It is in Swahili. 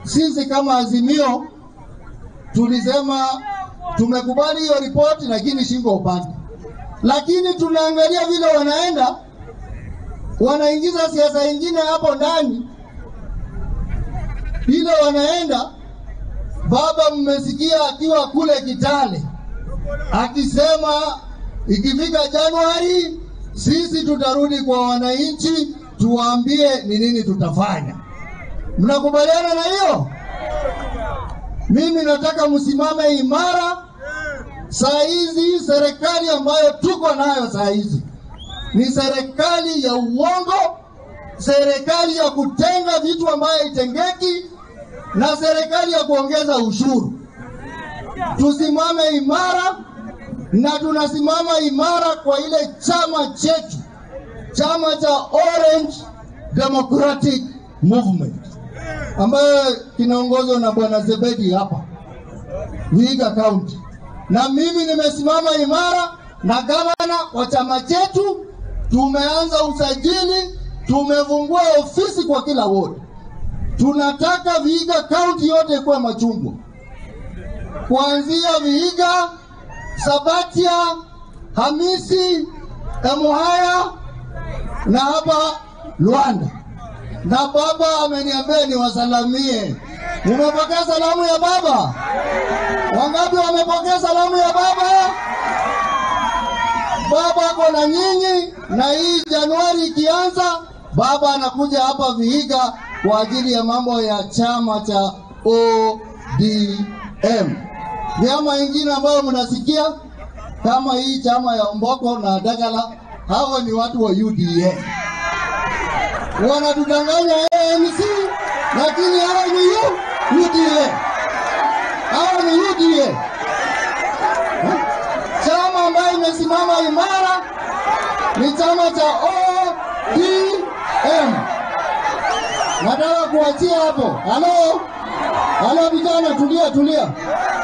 sisi kama Azimio tulisema tumekubali hiyo ripoti, lakini shingo upande. Lakini tunaangalia vile wanaingiza siasa nyingine hapo ndani. Vile wanaenda, baba mmesikia akiwa kule Kitale akisema ikifika Januari sisi tutarudi kwa wananchi tuwaambie ni nini tutafanya. Mnakubaliana na hiyo? Mimi nataka msimame imara. Saa hizi serikali ambayo tuko nayo saa hizi ni serikali ya uongo, serikali ya kutenga vitu ambayo itengeki, na serikali ya kuongeza ushuru. Tusimame imara, na tunasimama imara kwa ile chama chetu, chama cha Orange Democratic Movement ambayo kinaongozwa na Bwana Zebedi hapa Vihiga County. Na mimi nimesimama imara na gavana wa chama chetu. Tumeanza usajili, tumefungua ofisi kwa kila ward. Tunataka Vihiga County yote kwa machungwa, kuanzia Vihiga, Sabatia, Hamisi, Emuhaya na hapa Luanda. Na baba ameniambia niwasalamie. Umepokea salamu ya baba? Wangapi wamepokea salamu ya baba? Baba ako na nyinyi, na hii Januari ikianza, baba anakuja hapa Vihiga kwa ajili ya mambo ya chama cha ODM. Vyama vingine ambao mnasikia kama hii chama ya Mboko na Dagala, hao ni watu wa UDA. Wanatudanganya ANC, lakini hao ni UDA. Hao ni UDA. Chama ambayo imesimama imara ni chama cha ODM. Nataka kuachia hapo. Halo vijana, tulia.